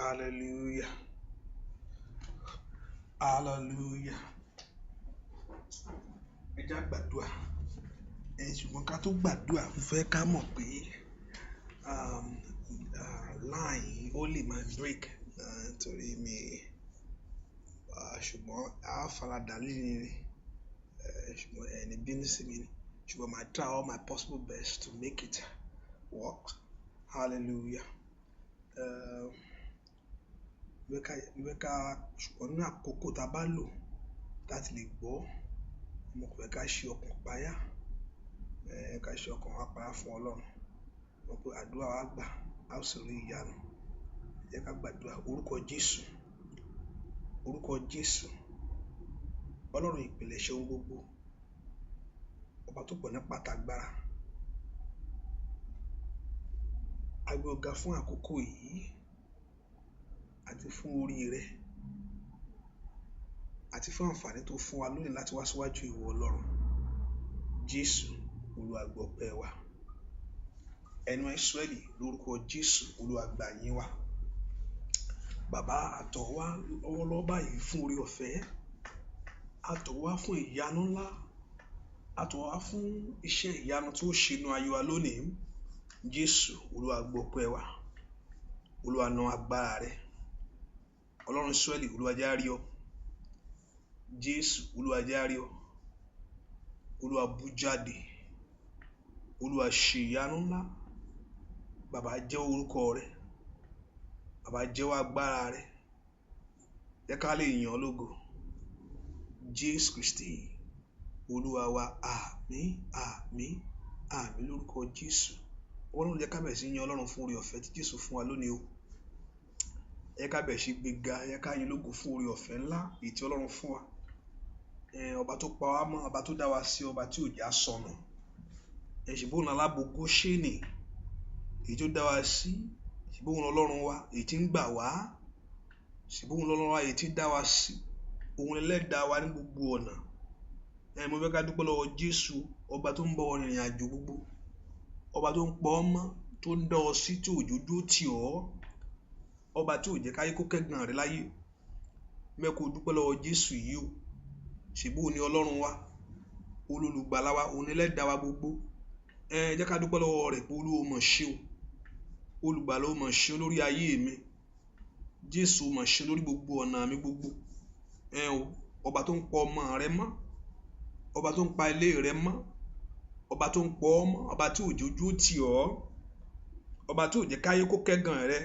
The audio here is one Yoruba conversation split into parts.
Hallelujah. Hallelujah. Ẹ já gbàdúrà. Ṣùgbọ́n ká tó gbàdúrà, mo fẹ́ ká mọ̀ pé line ó lè máa break torí mi ṣùgbọ́n a faradà lẹ́yìn ṣùgbọ́n ẹni bínú sí mi ni ṣùgbọ́n I try all my possible best to make it work. Hallelujah. Ìwé ká ṣùgbọ́n ní àkókò tá a bá lò láti lè gbọ́ mo kò fẹ́ ká ṣe ọkàn payá ká ṣe ọkàn wa payá fún Ọlọ́run mo pé àdúrà wa gbà á sì rí ìyanu. Jẹ́ ká gbàdúrà orúkọ Jésù, orúkọ Jésù, Ọlọ́run ìpìlẹ̀ṣẹ̀ ohun gbogbo, ọba tó pọ̀ ní pàtàgbára. A gbé ọ̀gá fún àkókò yìí àti fún orí rẹ̀ àti fún àǹfààní tó fún wa lónìí láti wá síwájú ìwọ Ọlọ́run. Jésù Olúwa gbọ́ ọpẹ́ wa. Ẹnu Ísírẹ́lì lórúkọ Jésù Olúwa gbà yín wa. Bàbá àtọ̀ wá lọ́wọ́lọ́wọ́ báyìí fún orí ọ̀fẹ́, àtọ̀ wá fún ìyanu ńlá, àtọ̀ wá fún iṣẹ́ ìyanu tó ṣe inú ayé wa lónìí. Jésù Olúwa gbọ́ ọpẹ́ wa. Olúwa na agbára rẹ̀. Ọlọ́run Ísírẹ́lì Olúwa jẹ́ á rí ọ. Jésù Olúwa jẹ́ á rí ọ. Olúwa bú jáde. Olúwa ṣe ìyanu ńlá. Bàbá jẹ́ orúkọ rẹ̀. Bàbá jẹ́wọ́ agbára rẹ̀. Jẹ́ ká lè yìn ọ́ lógo. Jésù Kristi Olúwa wa, àmín àmín àmín lórúkọ Jésù. Ọlọ́run jẹ́ ká bẹ̀rẹ̀ sí yìn Ọlọ́run fún oore ọ̀fẹ́ tí Jésù fún wa lónìí o. Jẹ́ ká bẹ̀rẹ̀ sí gbéga, jẹ́ ká yìn lógo fún oore ọ̀fẹ́ ńlá èyí tí Ọlọ́run fún wa. Ọba tó pa wá mọ́, ọba tó dá wa sí, ọba tí ò já sọnù. Ṣùgbọ́n alábò Góṣẹ́nì èyí tó dá wa sí, ṣùgbọ́n Ọlọ́run wa èyí tí ń gbà wá, ṣùgbọ́n Ọlọ́run wa èyí tí dá wa sí, òun ẹlẹ́dàá wa ní gbogbo ọ̀nà. Mo fẹ́ ká dúpẹ́ lọ́wọ́ Jésù, ọba tó ń bọ̀ ọ́ rìnrìn àjò gbogbo, ọba tó ń pọ̀ ọ́ mọ́, tó ń dá ọ sí, tí òjò dúró tì ọ́, ọba tí ò jẹ́ káyé kó kẹ́gàn rẹ láyé. Mẹ́kò dúpẹ́ lọ́wọ́ Jésù yìí o. Ṣùgbọ́n òun ni Ọlọ́run wa, olùgbàlà wa, òun ẹlẹ́dàá wa gbogbo. Jẹ́ ká dúpẹ́ lọ́wọ́ rẹ̀ pé Olúwa mọ̀ ṣe o. Olùgbàlà ó mọ̀ ṣe lórí ayé mi. Jésù mọ̀ ṣe lórí gbogbo ọ̀nà mi gbogbo. Ọba tó ń pa ọmọ rẹ mọ́, ọba tó ń pa ilé rẹ mọ́, ọba tó ń pọ̀ ọ́ mọ́, ọba tí òjò dúró tì ọ́, ọba tí ò jẹ́ káyé kó kẹ́gàn rẹ.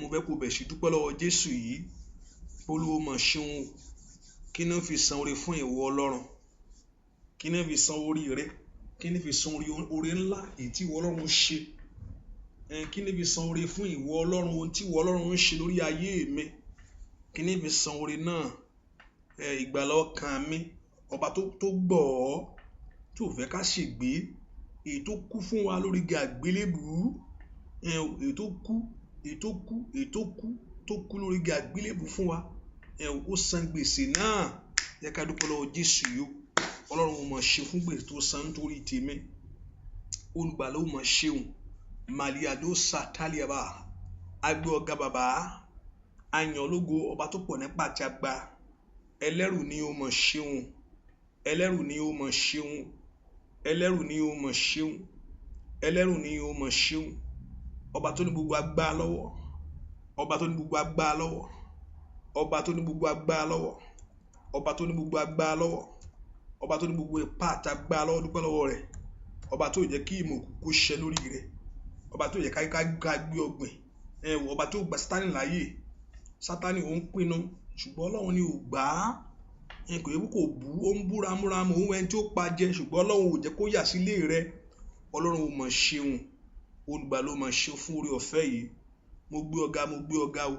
Mo fẹ́ kó bẹ̀ sí dúpẹ́ lọ́wọ́ Jésù yìí. Olúwa mọ̀ ṣeun o. Kí ni ó fi san oore fún ìwọ Ọlọ́run? Kí ni ó fi san orí rẹ? Kí ni ó fi san oore ńlá èyí tí ìwọ Ọlọ́run ṣe? Kí ni ó fi san oore fún ìwọ Ọlọ́run, ohun tí ìwọ Ọlọ́run ń ṣe lórí ayé mi? Kí ni ó fi san oore náà? Ìgbàlà ọkàn mi, ọba tó gbọ́ ọ́, tí ò fẹ́ ká ṣègbé, èyí tó kú fún wa lórí igi àgbélébùú, èyí tó kú lórí igi àgbélébùú fún wa. Ó san gbèsè náà. Jẹ́ ká dúpẹ́ lọ́wọ́ Jésù yìí. Ọlọ́run ó mọ̀ ṣe fún gbèsè tó san nítorí tèmi. Olùgbàlà ó mọ̀ ṣeun. Màlíàdó sàtálíàbà. A gbé ọ̀gá bàbá. A yìn ọ́ lógo, ọba tó pọ̀ nípa àti agbára. Ẹlẹ́rù ni ó mọ̀ ṣeun. Ẹlẹ́rù ni ó mọ̀ ṣeun. Ẹlẹ́rù ni ó mọ̀ ṣeun. Ẹlẹ́rù ni ó mọ̀ ṣeun. Ọba tó ní gbogbo agbára lọ́wọ́. Ọba tó ní gbogbo agbára lọ́wọ́. Ọba tó ní gbogbo agbára lọ́wọ́. Ọba tó ní gbogbo agbára lọ́wọ́. Ọba tó ní gbogbo ipá àti agbára lọ́wọ́, dúpẹ́ lọ́wọ́ rẹ̀. Ọba tó jẹ́ kí ìmọ̀ òkùnkùn ṣẹ lórí rẹ̀. Ọba tó jẹ́ ká gbé ọgbìn. Ọba tó gba Sátánì láyè. Sátánì ó ń pinnu ṣùgbọ́n Ọlọ́run ni ò gbà á. Kò yẹ kó bú, ó ń búra múramù, òun ẹni tí ó pa jẹ, ṣùgbọ́n Ọlọ́run ò jẹ́ kó yà sílé rẹ̀. Ọlọ́run ó mọ̀ ṣeun. Olùgbàlà ó mọ̀ ṣe fún oore ọ̀fẹ́ yìí. Mo gbé ọ̀gá, mo gbé ọ̀gá o.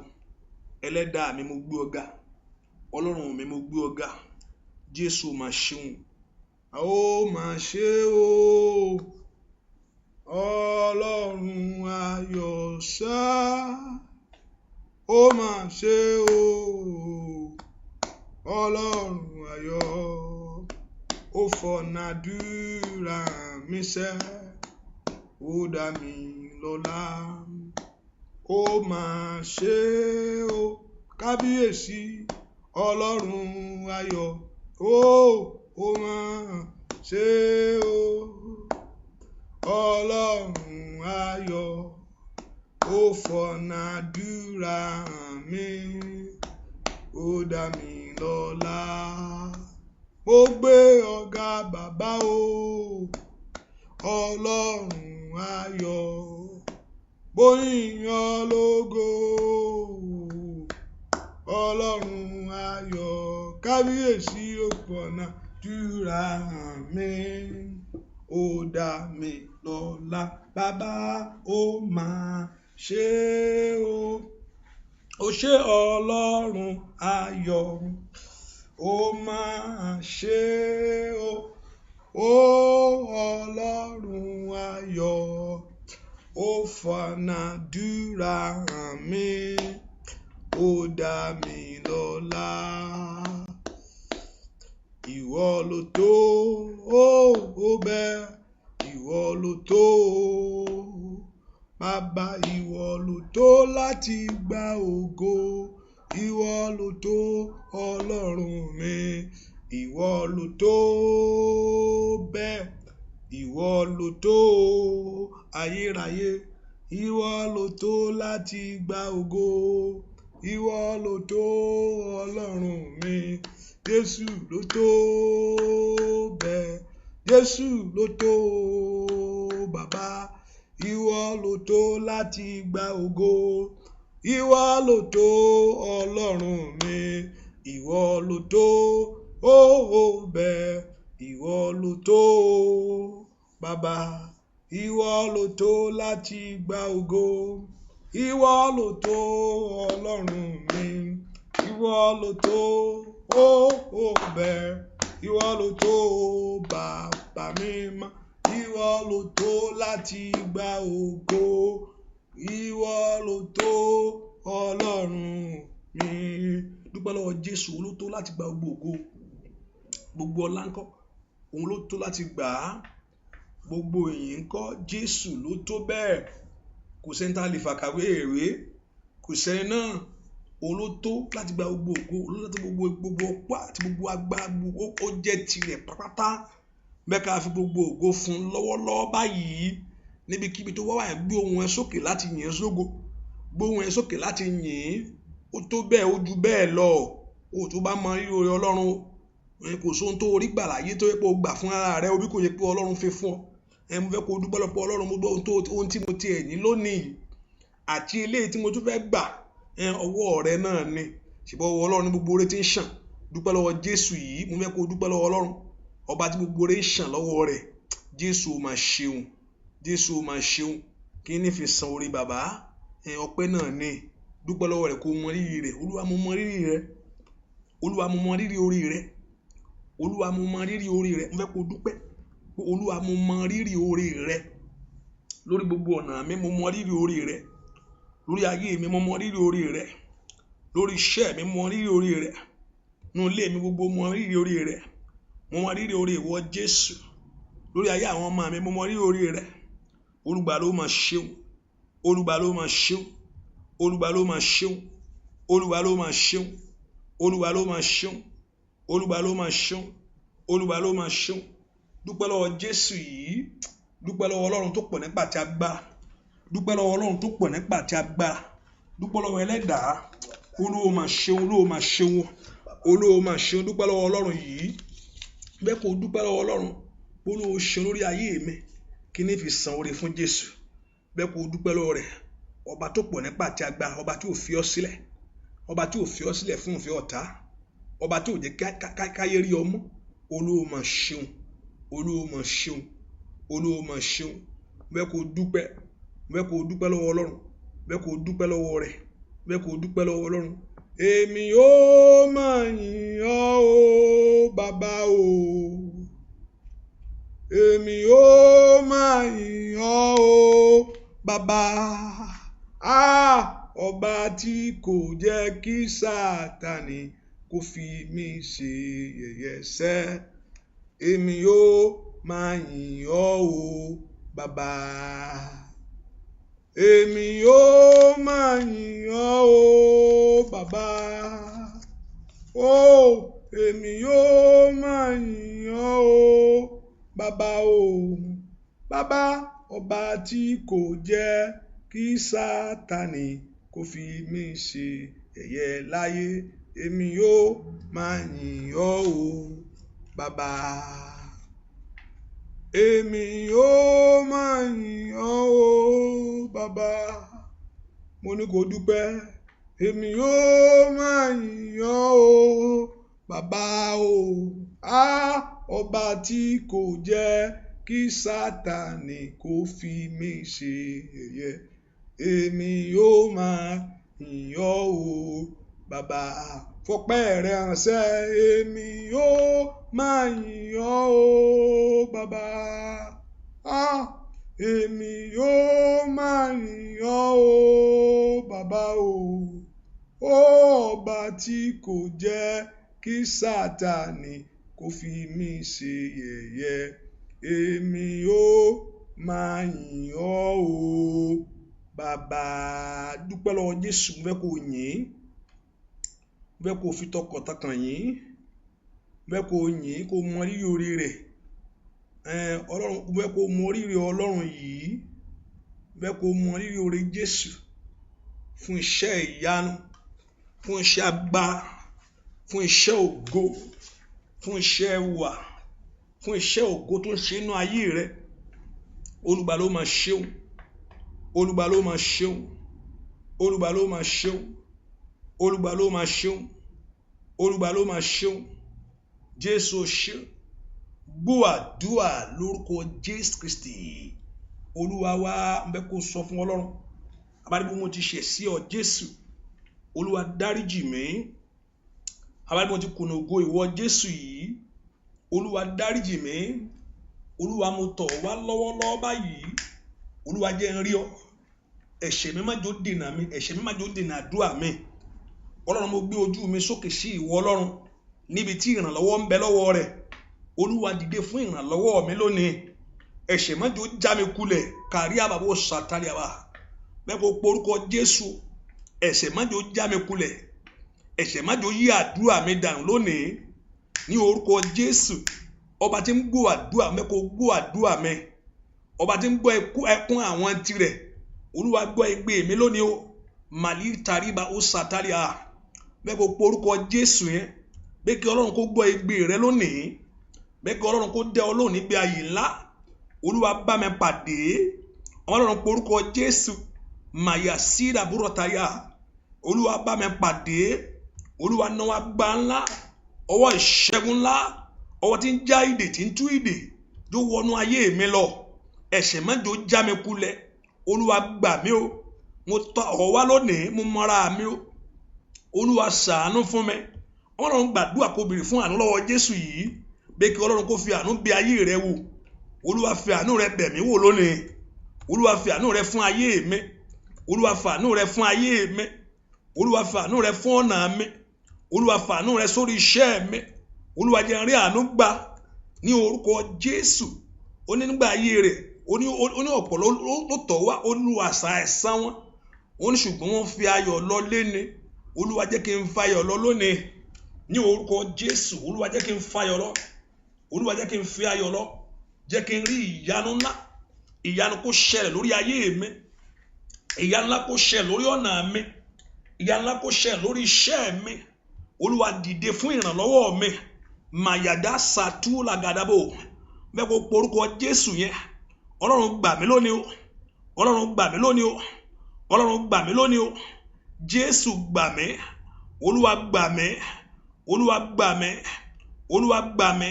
Ẹlẹ́dàá mi, mo gbé ọ̀gá. Ọlọ́run mi, mo gbé ọ̀gá. Jésù mà ṣeun. Ó mà ṣe o. Ọlọ́run ayọ̀ ṣá. Ó mà ṣe o. Ọlọ́run ayọ̀. Ó fọ̀nà àdúrà mi ṣẹ. Ó dá mi lọ́lá. ó máa ṣe o kábíyèsí ọlọ́run ayọ̀ ó máa ṣe o ọlọ́run ayọ̀ ó fọ̀nà àdúrà mi ó dá mi lọ́lá mo gbé ọ̀gá bàbá o ọlọ́run ayọ̀ bóyìnyàn lógo ọlọ́run ayọ̀ kábíyèsí ó fọ̀nà àdúrà mi ó dá mi lọ́lá bàbá ó máa ṣe o ṣé ọlọ́run ayọ̀ ó máa ṣe o ọlọ́run ayọ̀ ó fọ̀nà àdúrà mi ó dá mi lọ́lá ìwọ ló tó ó bẹ́ẹ̀ ìwọ ló tó bàbá ìwọ ló tó láti gba ògo ìwọ ló tó ọlọ́run mi ìwọ ló tó bẹ́ẹ̀ ìwọ ló tó ayérayé ìwọ ló tó láti gba ògo ìwọ ló tó ọlọ́run mi Jésù ló tó bẹ́ẹ̀ Jésù ló tó bàbá ìwọ ló tó láti gba ògo ìwọ ló tó ọlọ́run mi ìwọ ló tó bẹ́ẹ̀ ìwọ ló tó bàbá ìwọ ló tó láti gba ògo ìwọ ló tó ọlọ́run mi ìwọ ló tó bẹ́ẹ̀ ìwọ ló tó bàbá mi mọ́ ìwọ ló tó láti gba ògo ìwọ ló tó ọlọ́run mi dúpẹ́ lọ́wọ́ Jésù ló tó láti gba gbogbo ògo gbogbo ọlá ńkọ́ òun ló tó láti gbà á gbogbo ìyìn ńkọ́ Jésù ló tó bẹ́ẹ̀ kò sẹ́ni tá a lè fàkàwé èrè kò sẹ́ni náà òun ló tó láti gba gbogbo ògo òun ló tó gbogbo ọpá àti gbogbo agbára ó jẹ́ tirẹ̀ pátápátá bẹ́ẹ̀ ká fi gbogbo ògo fún lọ́wọ́lọ́wọ́ báyìí níbikíbi tó wá wà gbé ohùn ẹ sókè láti yìn sógo gbé ohùn ẹ sókè láti yìn ó tó bẹ́ẹ̀ ó ju bẹ́ẹ̀ lọ ó tó bá mọ rírì oore Ọlọ́run kò sóhun tó orí gbà láyé tó yẹ pé o gbà fún ara rẹ orí kò yẹ pé Ọlọ́run fi fún ọ mo fẹ́ kó o dúpẹ́ lọ́pọ̀ Ọlọ́run mo gbọ́ ohun tí mo ti ẹ̀ ní lónìí àti eléyìí tí mo tún fẹ́ gbà ọwọ́ rẹ náà ni ṣùgbọ́n ọwọ́ Ọlọ́run ní gbogbo oore tí ń ṣàn dúpẹ́ lọ́wọ́ Jésù yìí mo fẹ́ kó o dúpẹ́ lọ́wọ́ Ọlọ́run ọba tí gbogbo oore ń ṣàn lọ́wọ́ rẹ̀ Jésù ó máa ṣeun Jésù ó máa ṣeun kí ní fi san orí bàbá ọpẹ́ náà ni dúpẹ́ lọ́wọ́ rẹ̀ kó mọ rírì rẹ̀ Olúwa mo mọ rírì rẹ̀ Olúwa mo mọ rírì orí rẹ̀ Olúwa mo mọ rírì orí rẹ̀ mo fẹ́ kó o dúpẹ́ Olúwa mo mọ rírì orí rẹ̀ lórí gbogbo ọ̀nà mi mo mọ rírì orí rẹ̀ lórí ayé mi mo mọ rírì orí rẹ̀ lórí iṣẹ́ mi mo mọ rírì orí rẹ̀ nínú ilé mi gbogbo mo mọ rírì orí rẹ̀ mo mọ rírì orí ìwọ Jésù lórí ayé àwọn ọmọ mi mo mọ rírì orí rẹ̀ Olùgbà ló máa ṣeun Olùgbà ló máa ṣeun Olùgbà ló máa ṣeun Olùgbà ló máa ṣeun Olùgbà ló máa ṣeun Olùgbà ló máa ṣeun Olùgbà ló máa ṣeun dúpẹ́ lọ́wọ́ Jésù yìí dúpẹ́ lọ́wọ́ Ọlọ́run tó pọ̀ nípa ti agbára dúpẹ́ lọ́wọ́ Ọlọ́run tó pọ̀ nípa ti agbára dúpẹ́ lọ́wọ́ Ẹlẹ́dàá Olúwa máa ṣeun Olúwa máa ṣeun Olúwa máa ṣeun dúpẹ́ lọ́wọ́ Ọlọ́run yìí bẹ́ẹ̀ kó dúpẹ́ lọ́wọ́ Ọlọ́run Olúwa ṣeun lórí ayé mi kí ní fi san oore fún Jésù bẹ́ẹ̀ kó dúpẹ́ lọ́wọ́ rẹ̀ ọba tó pọ̀ nípa ti agbára ọba tí ò fi ọ́ sílẹ̀ ọba tí ò fi ọ́ sílẹ̀ fún ìfẹ́ ọ̀tá ọba tí ò jẹ́ káyé rí ọmú Olúwa máa ṣeun Olúwa máa ṣeun Olúwa máa ṣeun bẹ́ẹ̀ kó dúpẹ́ lọ́wọ́ Ọlọ́run bẹ́ẹ̀ kó dúpẹ́ lọ́wọ́ rẹ̀ bẹ́ẹ̀ kó dúpẹ́ lọ́wọ́ Ọlọ́run èmi ó máa yìn ọ́ o bàbá o èmi ó máa yìn ọ́ o bàbá ọba tí kò jẹ́ kí Sátánì kó fi mí ṣe yẹ̀yẹ́ sẹ́ èmi ó máa yìn ọ́ o bàbá èmi yóò máa yìn ọ́ o bàbá. Èmi yóò máa yìn ọ́ o bàbá o. Bàbá ọba tí kò jẹ́ kí Sátánì kó fi mí ṣe yẹ̀yẹ́ láyé, èmi yóò máa yìn ọ́ o bàbá. Èmi yóò máa yìn ọ́ o bàbá. Mo ní kó dúpẹ́. Èmi yóò máa yìn ọ́ o bàbá o. Ọba tí kò jẹ́ kí Sátánì kó fi mí ṣe yẹ̀yẹ́, èmi yóò máa yìn ọ́ o bàbá. Fọpẹ́ rẹ ránṣẹ́, èmi yóò máa yìn ọ́ o bàbá. Èmi yóò máa yìn ọ́ o bàbá o. Ọba tí kò jẹ́ kí Sátánì kó fi mí ṣe yẹ̀yẹ́, èmi yóò máa yìn ọ́ o bàbá. Dúpẹ́ lọ́wọ́ Jésù. Mo fẹ́ kó yìn, mo fẹ́ kó fi tọkàntọkàn yìn, mo fẹ́ kó yìn, kó mọ rírì oore rẹ̀. Ọlọ́run, mo fẹ́ kó mọ rírì Ọlọ́run yìí, mo fẹ́ kó mọ rírì oore Jésù fún iṣẹ́ ìyanu, fún iṣẹ́ agbára, fún iṣẹ́ ògo, fún iṣẹ́ ẹwà, fún iṣẹ́ ògo tó ń ṣe inú ayé rẹ. Olùgbà ló máa ṣeun, Olùgbà ló máa ṣeun, Olùgbà ló máa ṣeun, Olùgbà ló máa ṣeun, Olùgbà ló máa ṣeun. Jésù ṣe gbọ́ àdúrà lórúkọ Jésù Kristi Olúwa wa. Ń bẹ kó sọ fún Ọlọ́run, àbádìbò mo ti ṣẹ̀ sí ọ Jésù, Olúwa dáríjì mí. Àbádìbò mo ti kùnà ògo ìwọ Jésù yìí, Olúwa dáríjì mí. Olúwa mo tọ̀ wá lọ́wọ́lọ́wọ́ báyìí, Olúwa jẹ́ n rí ọ. Ẹ̀ṣẹ̀ mi má jò dènà mi, ẹ̀ṣẹ̀ mi má jò dènà àdúrà mi. Ọlọ́run, mo gbé ojú mi sókè sí ìwọ Ọlọ́run níbi tí ìrànlọ́wọ́ ń bẹ lọ́wọ́ rẹ̀. Olúwa dìde fún ìrànlọ́wọ́ mi lónìí. Ẹ̀ṣẹ̀ má jò já mi kulẹ̀, kàrí àbàbò sàtàlì àbá. Bẹ́ẹ̀ kó porúkọ Jésù. Ẹ̀ṣẹ̀ má jò já mi kulẹ̀, ẹ̀ṣẹ̀ má jò yí àdúrà mi dànù lónìí ní orúkọ Jésù. Ọba tí ń gbọ́ àdúrà mi, kó gbọ́ àdúrà mi. Ọba tí ń gbọ́ ẹkún àwọn tirẹ̀, Olúwa gbọ́ igbe mi lónìí o. Màlí tàríba ó sàtàlì à. Bẹ́ẹ̀ kó porúkọ Jésù yẹn. Bẹ́ẹ̀ kí Ọlọ́run kó gbọ́ igbe rẹ lónìí. Bẹ́ẹ̀ kí Ọlọ́run kó dẹ́ ọ lóhùn níbi ayé ńlá. Olúwa bá mi pàdé. Ọlọ́run porúkọ Jésù. Màyà sídà búrọ̀ táyà. Olúwa bá mi pàdé. Olúwa náwó agbá ńlá, ọwọ́ ìṣẹ́gun ńlá, ọwọ́ tí ń já ìdè, tí ń tú ìdè, jó wọnú ayé mi lọ. Ẹ̀ṣẹ̀ má jò já mi kulẹ̀. Olúwa gbà mí o. Mo tọ̀ ọ́ wá lónìí, mo mọ́ra mi o. Olúwa ṣàánú fún mi. Ọlọ́run gbàdúrà kó béèrè fún àánú lọ́wọ́ Jésù yìí. Bẹ́ẹ̀ kí Ọlọ́run kó fi àánú bẹ̀ ayé rẹ wò. Olúwa fi àánú rẹ bẹ̀ mí wò lónìí. Olúwa fi àánú rẹ fún ayé mi. Olúwa fi àánú rẹ fún ayé mi. Olúwa fi àánú rẹ fún ọ̀nà mi. Olúwa fi àánú rẹ sórí iṣẹ́ mi. Olúwa jẹ́ n rí àánú gbà ní orúkọ Jésù. Ó ní nígbà ayé rẹ̀, ó ní ọ̀pọ̀ ló tọ̀ wá, ó lu àṣà ẹ̀san wọn. Ó ní ṣùgbọ́n wọ́n fi ayọ̀ lọ léni. Olúwa jẹ́ kí n fayọ̀ lọ lónìí ní orúkọ Jésù. Olúwa jẹ́ kí n fayọ̀ lọ. Olúwa jẹ́ kí n fi ayọ̀ lọ. Jẹ́ kí n rí ìyanu ńlá. Ìyanu kó ṣẹlẹ̀ lórí ayé mi. Ìyanu ńlá kó ṣẹlẹ̀ lórí ọ̀nà mi. Ìyanu ńlá kó ṣẹlẹ̀ lórí iṣẹ́ mi. Olúwa dìde fún ìrànlọ́wọ́ mi. Màyàdá sàtú làgàdàbò. Bẹ́ẹ̀ kó porúkọ Jésù yẹn. Ọlọ́run gbà mí lónìí o. Ọlọ́run gbà mí lónìí o. Ọlọ́run gbà mí lónìí o. Jésù gbà mí. Olúwa gbà mí. Olúwa gbà mí. Olúwa gbà mí.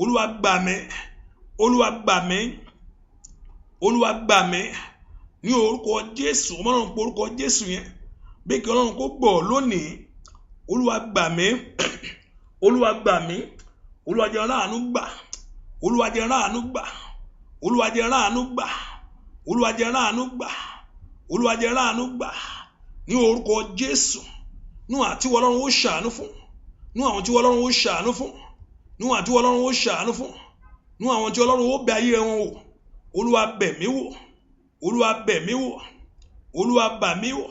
Olúwa gbà mí. Olúwa gbà mí. Olúwa gbà mí. Ní orúkọ Jésù. Ọlọ́run porúkọ Jésù yẹn. Bẹ́ẹ̀ kí Ọlọ́run kó gbọ́ lónìí. Olúwa gbà mí. Olúwa gbà mí. Olúwa jẹ́ ráàánú gbà. Olúwa jẹ́ ráàánú gbà. Olúwa jẹ́ ráàánú gbà. Olúwa jẹ́ ráàánú gbà. Olúwa jẹ́ ráàánú gbà. Ní orúkọ Jésù. Nú àti Ọlọ́run ó ṣàánú fún. Nú àwọn tí Ọlọ́run ó ṣàánú fún. Nú àti Ọlọ́run ó ṣàánú fún. Nú àwọn tí Ọlọ́run ó bẹ̀ ayé wọn wò. Olúwa bẹ̀ mí wò. Olúwa bẹ̀ mí wò. Olúwa bà mí wò,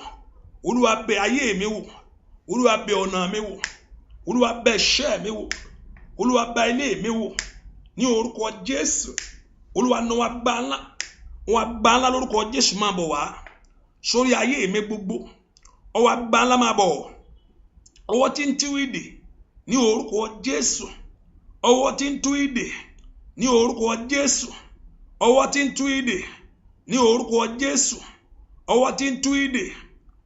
Olúwa bẹ̀ ayé mi wò, Olúwa bẹ̀ ọ̀nà mi wò, Olúwa bẹ̀ iṣẹ́ mi wò, Olúwa bẹ̀ ilé mi wò ní orúkọ Jésù. Olúwa náà wá gbà ńlá, wọ́n gbà ńlá lórúkọ Jésù máa bọ̀ wá sórí ayé mi gbogbo. Ọwọ́ gbà ńlá máa bọ̀, ọwọ́ tí ń tú ìdè ní orúkọ Jésù, ọwọ́ tí ń tú ìdè ní orúkọ Jésù, ọwọ́ tí ń tú ìdè ní orúkọ Jésù, ọwọ́ tí ń tú ìdè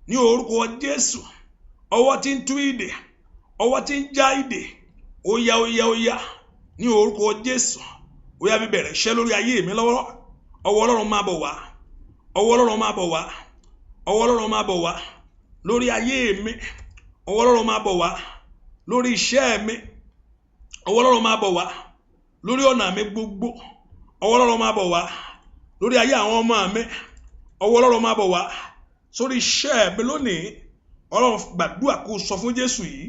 ní orúkọ Jésù, ọwọ́ tí ń tú ìdè, ọwọ́ tí ń já ìdè, ó yá ó yá ó yá ní orúkọ Jésù. Ó yá bí bẹ̀rẹ̀ iṣẹ́ lórí ayé mi lọ́wọ́. Ọwọ́ Ọlọ́run máa bọ̀ wá, ọwọ́ Ọlọ́run máa bọ̀ wá, ọwọ́ Ọlọ́run máa bọ̀ wá lórí ayé mi, ọwọ́ Ọlọ́run máa bọ̀ wá lórí iṣẹ́ mi, ọwọ́ Ọlọ́run máa bọ̀ wá lórí ọ̀nà mi gbogbo, ọwọ́ Ọlọ́run máa bọ̀ wá lórí ayé àwọn ọmọ mi, ọwọ́ Ọlọ́run máa bọ̀ wá sórí iṣẹ́ mi lónìí. Ọlọ́run gbàdúrà kó sọ fún Jésù yìí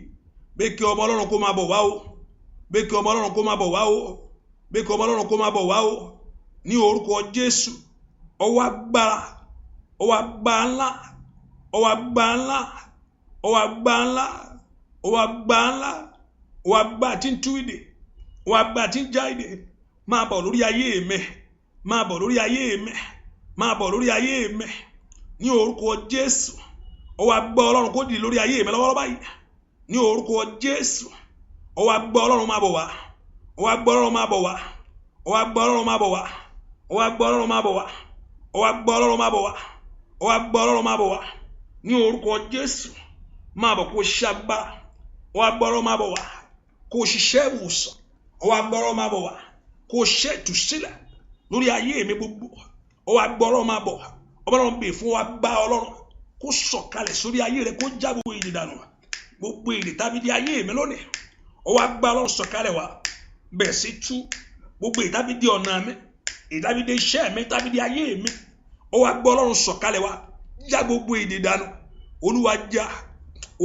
pé kí ọmọ Ọlọ́run kó máa bọ̀ wá o, pé kí ọmọ Ọlọ́run kó máa bọ̀ wá o, pé kí ọmọ Ọlọ́run kó máa bọ̀ wá o ní orúkọ Jésù. Ọwọ́ agbára, ọwọ́ agbára ńlá, ọwọ́ agbára ńlá, ọwọ́ agbára ńlá, ọwọ́ agbára ńlá, ọwọ́ agbára tí ń tú ìdè, ọwọ́ agbára tí ń já ìdè máa bọ̀ lórí ayé mi, máa bọ̀ lórí ayé mi, máa bọ̀ lórí ayé mi ní orúkọ Jésù. Ọwọ́ agbára Ọlọ́run kó dìde lórí ayé mi lọ́wọ́lọ́wọ́ báyìí ní orúkọ Jésù. Ọwọ́ agbára Ọlọ́run máa bọ̀ wá, ọwọ́ agbára Ọlọ́run máa bọ̀ wá, ọwọ́ agbára Ọlọ́run máa bọ̀ wá, ọwọ́ agbára Ọlọ́run máa bọ̀ wá, ọwọ́ agbára Ọlọ́run máa bọ̀ wá, ọwọ́ agbára Ọlọ́run máa bọ̀ wá ní orúkọ Jésù. Máa bọ̀ kó ṣiṣẹ́ agbára, ọwọ́ agbára Ọlọ́run máa bọ̀ wá kó ṣiṣẹ́ ìwòsàn, ọwọ́ agbára Ọlọ́run máa bọ̀ wá kó ṣiṣẹ́ ìtúsílẹ̀ lórí ayé mi gbogbo. Ọwọ́ agbára Ọlọ́run máa bọ̀ wá, Ọlọ́run bèè fún wa gbá Ọlọ́run kó sọ̀kalẹ̀ sórí ayé rẹ, kó já gbogbo ìdè dànù, gbogbo ìdè tàbí di ayé mi lónìí. Ọwọ́ agbára Ọlọ́run sọ̀kalẹ̀ wá, bẹ̀rẹ̀ sí tú gbogbo ìtàbí di ọ̀nà mi, ìtàbí di iṣẹ́ mi, ìtàbí di ayé mi. Ọwọ́ agbára Ọlọ́run sọ̀kalẹ̀ wá, já gbogbo ìdè dànù. Olúwa já,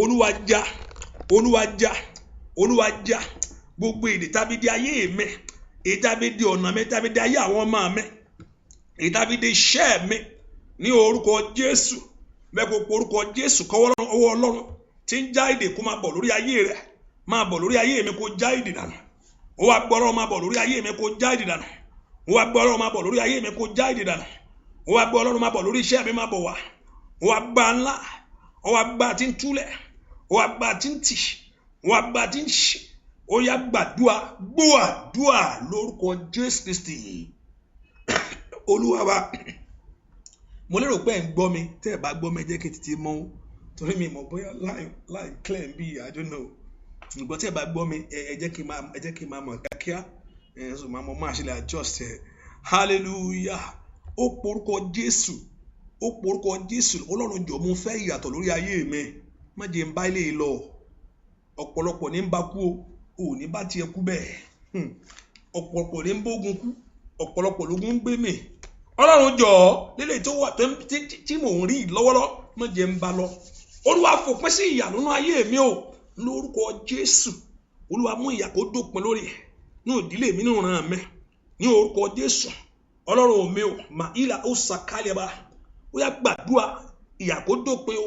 Olúwa já, Olúwa já, Olúwa já gbogbo ìdè tàbí di ayé mi, ìtàbí di ọ̀nà mi, ìtàbí di ayé àwọn ọmọ mi, ìtàbí di iṣẹ́ mi ní orúkọ Jésù. Mẹ́kò orúkọ Jésù kọ́wọ́ ọwọ́ Ọlọ́run tí ń já ìdè kó máa bọ̀ lórí ayé rẹ̀, máa bọ̀ lórí ayé mi kó já ìdè dànù. Ó wá gbọ́ Ọlọ́run máa bọ̀ lórí ayé mi kó já ìdè dànù. Ó wá gbọ́ Ọlọ́run máa bọ̀ lórí ayé mi kó já ìdè dànù. Ó wá gbọ́ Ọlọ́run máa bọ̀ lórí iṣẹ́ mi máa bọ̀ wá. Ó wá gbá ńlá, ó wá gbá tí ń túlẹ̀, ó wá gbá tí ń tì, ó wá gbá tí ń ṣe. Ó yá gbàdúrà, gbọ́ àdúrà lórúkọ Jésù Kristi Olúwa wa. Mo lérò pé ẹ̀ ń gbọ́ mi, tẹ́ ẹ̀ bá gbọ́ mi jẹ́ kí n tètè mọ̀, torí mi mọ̀ bóyá láì clear bí I don't know. Ṣùgbọ́n tí ẹ̀ bá gbọ́ mi, ẹ jẹ́ kí n máa mọ̀ kíákíá, so máa ṣe lè adjust ẹ̀. Hallelujah. Ó porúkọ Jésù, ó porúkọ Jésù. Ọlọ́run jọ̀ọ́ mo fẹ́ ìyàtọ̀ lórí ayé mi, má jẹ́ ń bá ilé lọ. Ọ̀pọ̀lọpọ̀ ní ń bá kú o, ò ní bá tiẹ̀ kú bẹ́ẹ̀. Ọ̀pọ̀lọpọ̀ ní ń bógun kú, ọ̀pọ̀lọpọ̀ lógun ń gbé mi. Ọlọ́run jọ̀ọ́ lílé tó wà tí mò ń rí lọ́wọ́lọ́, má jẹ́ ń bá lọ. Olúwa fòpin sí ìyà nínú ayé mi o lórúkọ Jésù. Olúwa mú ìyà kó dópin lórí ẹ̀ ní ìdílé mi, nínú ìran mi ní orúkọ Jésù. Ọlọ́run mi o, mà ìlà ó sàkálẹ̀ bá. Ó yá gbàdúrà, ìyà kó dópin o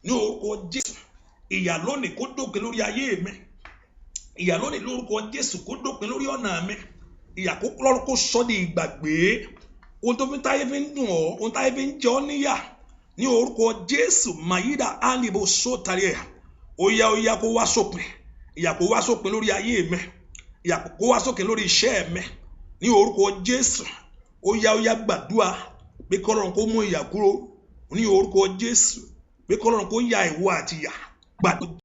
ní orúkọ Jésù. Ìyà lónìí kó dópin lórí ayé mi. Ìyà lónìí lórúkọ Jésù kó dópin lórí ọ̀nà mi. Ìyà kó lọ́run kó sọ di ìgbàgbé. Ohun tó fi táyé fi ń dùn ọ́, ohun táyé fi ń jẹ ọ́ níyà ní orúkọ Jésù. Mayida alibo sotari ẹ̀. Ó yá kó wá sópin. Ìyà kó wá sópin lórí ayé mi. Ìyà kó wá sópin lórí iṣẹ́ mi ní orúkọ Jésù. Ó yá gbàdúrà pé kọ́lọ́run kó mú ìyà kúrò ní orúkọ Jésù. Pé kọ́lọ́run kó ya ìwọ àti ìyà gbàdúrà.